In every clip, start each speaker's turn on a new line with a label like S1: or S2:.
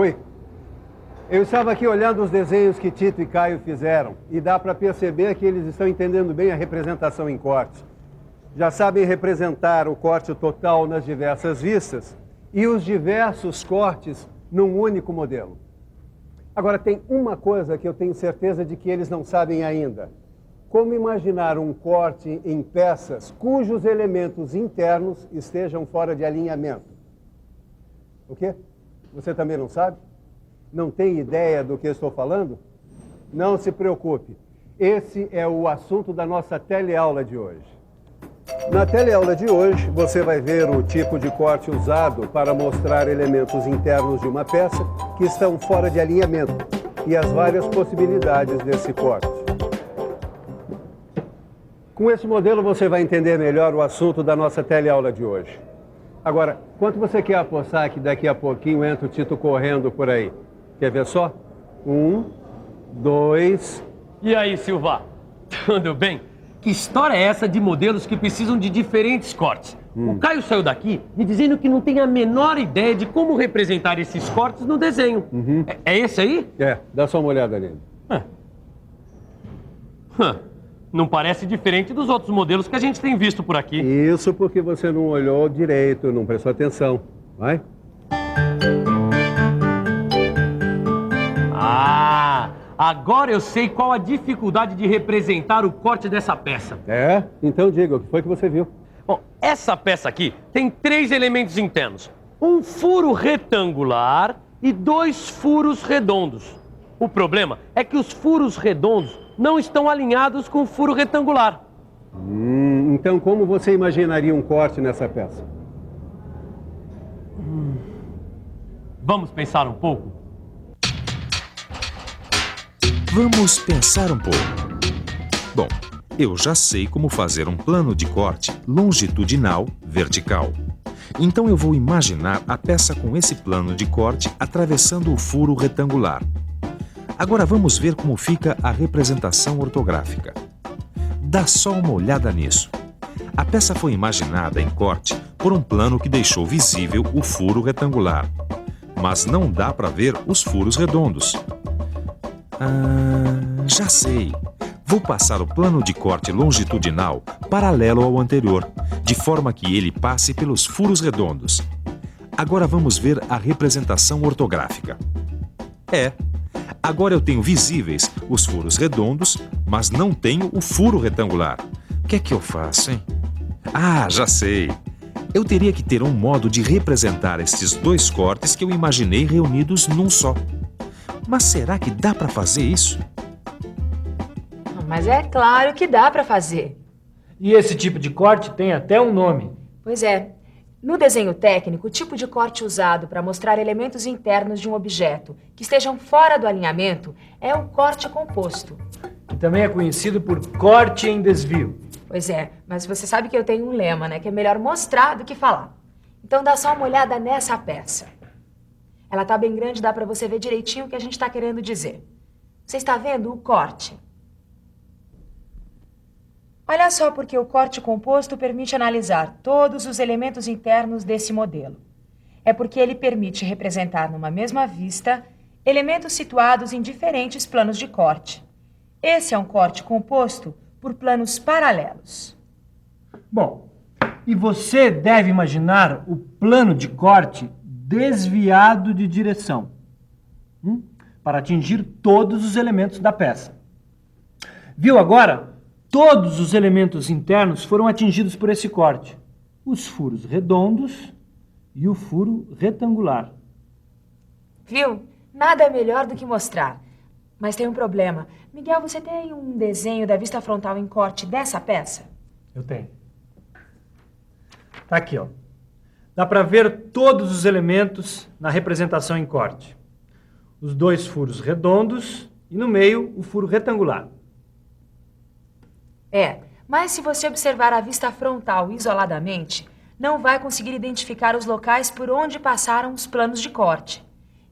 S1: Oi. Eu estava aqui olhando os desenhos que Tito e Caio fizeram e dá para perceber que eles estão entendendo bem a representação em corte. Já sabem representar o corte total nas diversas vistas e os diversos cortes num único modelo. Agora, tem uma coisa que eu tenho certeza de que eles não sabem ainda. Como imaginar um corte em peças cujos elementos internos estejam fora de alinhamento? O quê? Você também não sabe? Não tem ideia do que eu estou falando? Não se preocupe. Esse é o assunto da nossa teleaula de hoje. Na teleaula de hoje, você vai ver o tipo de corte usado para mostrar elementos internos de uma peça que estão fora de alinhamento e as várias possibilidades desse corte. Com esse modelo, você vai entender melhor o assunto da nossa teleaula de hoje. Agora, quanto você quer apostar que daqui a pouquinho entra o Tito correndo por aí? Quer ver só? 1, 2...
S2: E aí, Silva? Tudo bem? Que história é essa de modelos que precisam de diferentes cortes? O Caio saiu daqui me dizendo que não tem a menor ideia de como representar esses cortes no desenho. É esse aí?
S1: É, dá só uma olhada nele.
S2: Não parece diferente dos outros modelos que a gente tem visto por aqui.
S1: Isso porque você não olhou direito, não prestou atenção. Vai?
S2: Agora eu sei qual a dificuldade de representar o corte dessa peça.
S1: É? Então diga, o que foi que você viu?
S2: Bom, essa peça aqui tem 3 elementos internos. Um furo retangular e 2 furos redondos. O problema é que os furos redondos não estão alinhados com o furo retangular.
S1: Então como você imaginaria um corte nessa peça?
S2: Vamos pensar um pouco?
S3: Vamos pensar um pouco. Bom, eu já sei como fazer um plano de corte longitudinal vertical. Então eu vou imaginar a peça com esse plano de corte atravessando o furo retangular. Agora vamos ver como fica a representação ortográfica. Dá só uma olhada nisso. A peça foi imaginada em corte por um plano que deixou visível o furo retangular, mas não dá para ver os furos redondos. Já sei. Vou passar o plano de corte longitudinal paralelo ao anterior, de forma que ele passe pelos furos redondos. Agora vamos ver a representação ortográfica. Agora eu tenho visíveis os furos redondos, mas não tenho o furo retangular. O que é que eu faço, hein? Já sei. Eu teria que ter um modo de representar estes 2 cortes que eu imaginei reunidos num só. Mas será que dá para fazer isso?
S4: Mas é claro que dá para fazer.
S5: E esse tipo de corte tem até um nome.
S4: Pois é. No desenho técnico, o tipo de corte usado para mostrar elementos internos de um objeto que estejam fora do alinhamento é o corte composto.
S5: Que também é conhecido por corte em desvio.
S4: Pois é, mas você sabe que eu tenho um lema, né? Que é melhor mostrar do que falar. Então dá só uma olhada nessa peça. Ela tá bem grande, dá para você ver direitinho o que a gente está querendo dizer. Você está vendo o corte? Olha só porque o corte composto permite analisar todos os elementos internos desse modelo. É porque ele permite representar numa mesma vista elementos situados em diferentes planos de corte. Esse é um corte composto por planos paralelos.
S5: Bom, e você deve imaginar o plano de corte desviado de direção, para atingir todos os elementos da peça. Viu agora? Todos os elementos internos foram atingidos por esse corte. Os furos redondos e o furo retangular.
S4: Viu? Nada é melhor do que mostrar. Mas tem um problema. Miguel, você tem um desenho da vista frontal em corte dessa peça?
S5: Eu tenho. Tá aqui, ó. Dá para ver todos os elementos na representação em corte. Os 2 furos redondos e no meio o furo retangular.
S4: Mas se você observar a vista frontal isoladamente, não vai conseguir identificar os locais por onde passaram os planos de corte.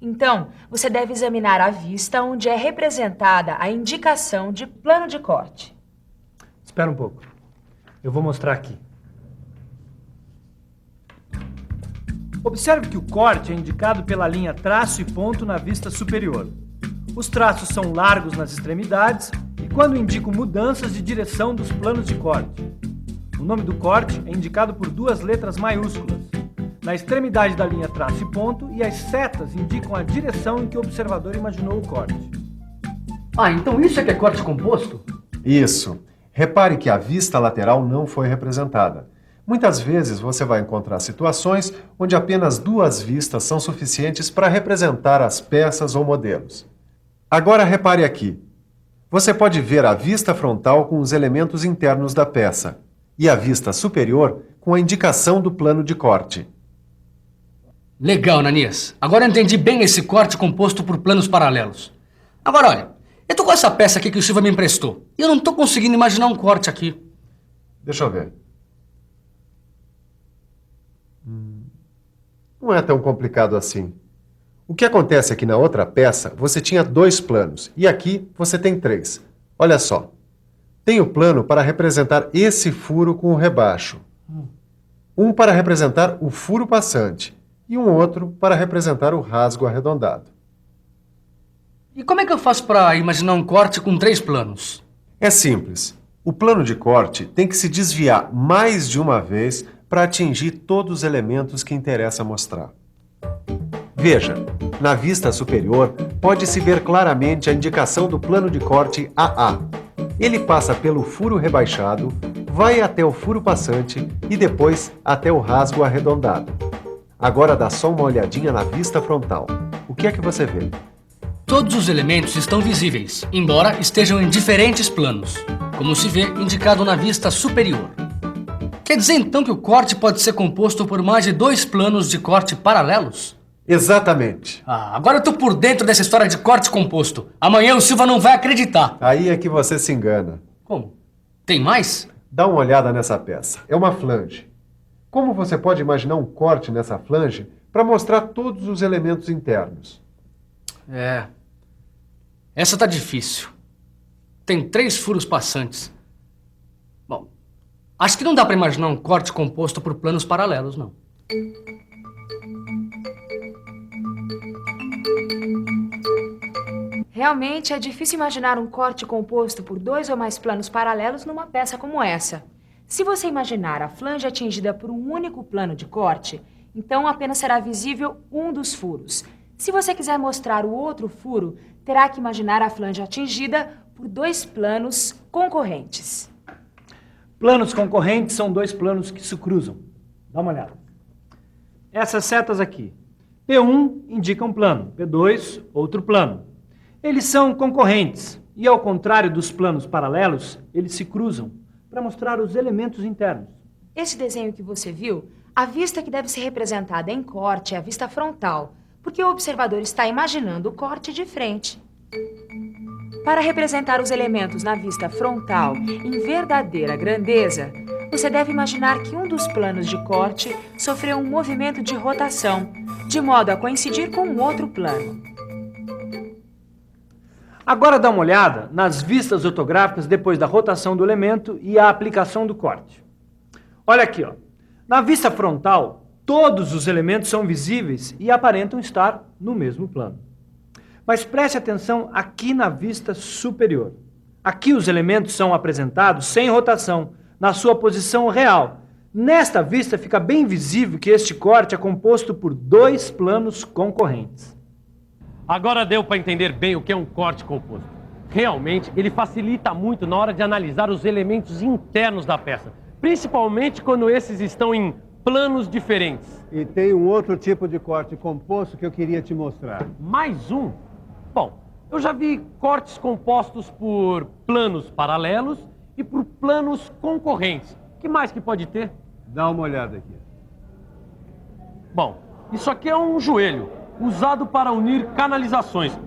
S4: Então, você deve examinar a vista onde é representada a indicação de plano de corte.
S5: Espera um pouco. Eu vou mostrar aqui. Observe que o corte é indicado pela linha traço e ponto na vista superior. Os traços são largos nas extremidades e quando indicam mudanças de direção dos planos de corte. O nome do corte é indicado por duas letras maiúsculas, na extremidade da linha traço e ponto, e as setas indicam a direção em que o observador imaginou o corte.
S6: Ah, então isso é que é corte composto?
S7: Isso. Repare que a vista lateral não foi representada. Muitas vezes você vai encontrar situações onde apenas duas vistas são suficientes para representar as peças ou modelos. Agora repare aqui. Você pode ver a vista frontal com os elementos internos da peça e a vista superior com a indicação do plano de corte.
S6: Legal, Ananias. Agora eu entendi bem esse corte composto por planos paralelos. Agora, olha, eu tô com essa peça aqui que o Silva me emprestou e eu não tô conseguindo imaginar um corte aqui.
S7: Deixa eu ver. Não é tão complicado assim. O que acontece é que na outra peça você tinha 2 planos e aqui você tem 3. Olha só. Tem o plano para representar esse furo com o rebaixo. Um para representar o furo passante e um outro para representar o rasgo arredondado.
S6: E como é que eu faço para imaginar um corte com 3 planos?
S7: É simples. O plano de corte tem que se desviar mais de uma vez para atingir todos os elementos que interessa mostrar. Veja, na vista superior pode-se ver claramente a indicação do plano de corte AA. Ele passa pelo furo rebaixado, vai até o furo passante e depois até o rasgo arredondado. Agora dá só uma olhadinha na vista frontal. O que é que você vê?
S6: Todos os elementos estão visíveis, embora estejam em diferentes planos, como se vê indicado na vista superior. Quer dizer então que o corte pode ser composto por mais de 2 planos de corte paralelos?
S7: Exatamente.
S6: Ah, agora eu tô por dentro dessa história de corte composto. Amanhã o Silva não vai acreditar.
S7: Aí é que você se engana.
S6: Como? Tem mais?
S7: Dá uma olhada nessa peça. É uma flange. Como você pode imaginar um corte nessa flange para mostrar todos os elementos internos?
S6: É. Essa tá difícil. Tem 3 furos passantes. Bom, acho que não dá para imaginar um corte composto por planos paralelos, não.
S4: Realmente é difícil imaginar um corte composto por 2 ou mais planos paralelos numa peça como essa. Se você imaginar a flange atingida por um único plano de corte, então apenas será visível um dos furos. Se você quiser mostrar o outro furo, terá que imaginar a flange atingida por 2 planos concorrentes.
S5: Planos concorrentes são 2 planos que se cruzam. Dá uma olhada. Essas setas aqui. P1 indica um plano, P2 outro plano. Eles são concorrentes e, ao contrário dos planos paralelos, eles se cruzam para mostrar os elementos internos.
S4: Esse desenho que você viu, a vista que deve ser representada em corte é a vista frontal, porque o observador está imaginando o corte de frente. Para representar os elementos na vista frontal em verdadeira grandeza, você deve imaginar que um dos planos de corte sofreu um movimento de rotação, de modo a coincidir com um outro plano.
S5: Agora dá uma olhada nas vistas ortográficas depois da rotação do elemento e a aplicação do corte. Olha aqui, ó. Na vista frontal, todos os elementos são visíveis e aparentam estar no mesmo plano. Mas preste atenção aqui na vista superior. Aqui os elementos são apresentados sem rotação, na sua posição real. Nesta vista fica bem visível que este corte é composto por 2 planos concorrentes.
S2: Agora deu para entender bem o que é um corte composto. Realmente, ele facilita muito na hora de analisar os elementos internos da peça, principalmente quando esses estão em planos diferentes.
S1: E tem um outro tipo de corte composto que eu queria te mostrar.
S2: Mais um? Bom, eu já vi cortes compostos por planos paralelos e por planos concorrentes. O que mais que pode ter?
S1: Dá uma olhada aqui.
S2: Bom, isso aqui é um joelho, usado para unir canalizações.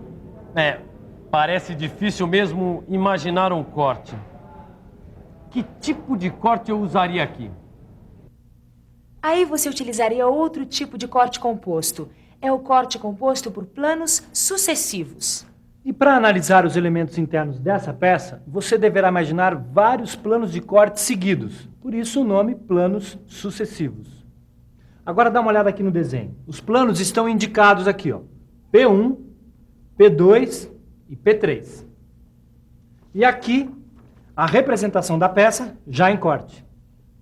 S2: Parece difícil mesmo imaginar um corte. Que tipo de corte eu usaria aqui?
S4: Aí você utilizaria outro tipo de corte composto. É o corte composto por planos sucessivos.
S5: E para analisar os elementos internos dessa peça, você deverá imaginar vários planos de corte seguidos. Por isso o nome planos sucessivos. Agora dá uma olhada aqui no desenho. Os planos estão indicados aqui, ó. P1, P2 e P3. E aqui, a representação da peça já em corte.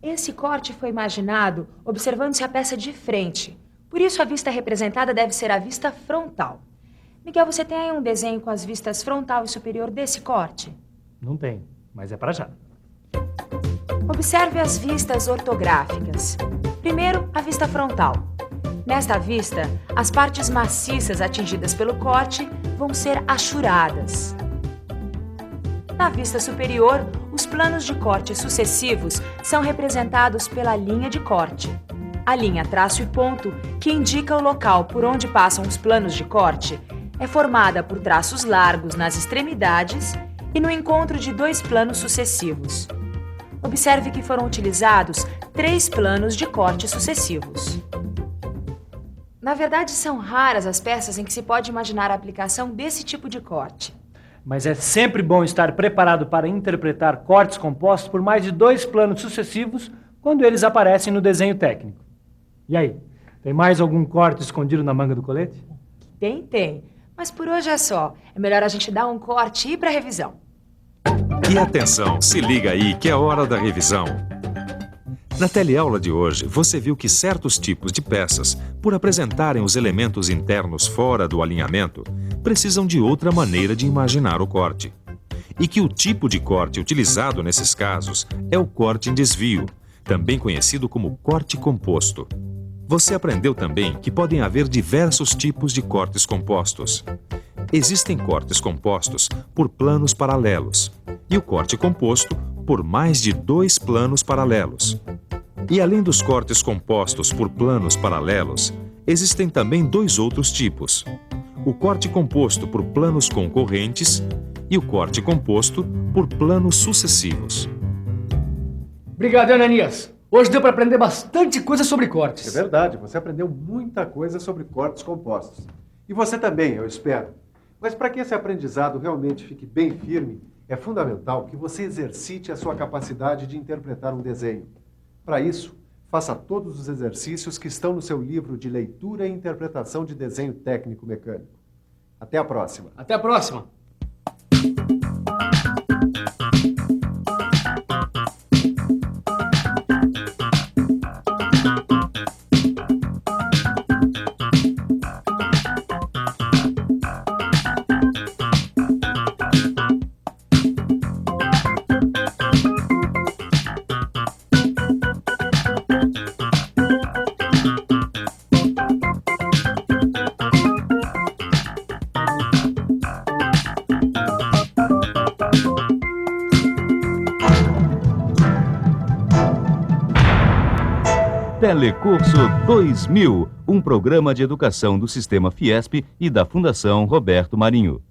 S4: Esse corte foi imaginado observando-se a peça de frente. Por isso, a vista representada deve ser a vista frontal. Miguel, você tem aí um desenho com as vistas frontal e superior desse corte?
S5: Não tem, mas é para já.
S4: Observe as vistas ortográficas. Primeiro, a vista frontal. Nesta vista, as partes maciças atingidas pelo corte vão ser achuradas. Na vista superior, os planos de corte sucessivos são representados pela linha de corte. A linha traço e ponto, que indica o local por onde passam os planos de corte, é formada por traços largos nas extremidades e no encontro de dois planos sucessivos. Observe que foram utilizados 3 planos de corte sucessivos. Na verdade, são raras as peças em que se pode imaginar a aplicação desse tipo de corte.
S5: Mas é sempre bom estar preparado para interpretar cortes compostos por mais de 2 planos sucessivos quando eles aparecem no desenho técnico. E aí, tem mais algum corte escondido na manga do colete?
S4: Tem. Mas por hoje é só. É melhor a gente dar um corte e ir para a revisão.
S3: E atenção, se liga aí que é hora da revisão. Na teleaula de hoje, você viu que certos tipos de peças, por apresentarem os elementos internos fora do alinhamento, precisam de outra maneira de imaginar o corte. E que o tipo de corte utilizado nesses casos é o corte em desvio, também conhecido como corte composto. Você aprendeu também que podem haver diversos tipos de cortes compostos. Existem cortes compostos por planos paralelos e o corte composto por mais de 2 planos paralelos. E além dos cortes compostos por planos paralelos, existem também 2 outros tipos: o corte composto por planos concorrentes e o corte composto por planos sucessivos.
S6: Obrigado, Ananias. Hoje deu para aprender bastante coisa sobre cortes.
S7: É verdade, você aprendeu muita coisa sobre cortes compostos. E você também, eu espero. Mas para que esse aprendizado realmente fique bem firme, é fundamental que você exercite a sua capacidade de interpretar um desenho. Para isso, faça todos os exercícios que estão no seu livro de leitura e interpretação de desenho técnico mecânico. Até a próxima.
S6: Até a próxima.
S8: Telecurso 2000, um programa de educação do Sistema Fiesp e da Fundação Roberto Marinho.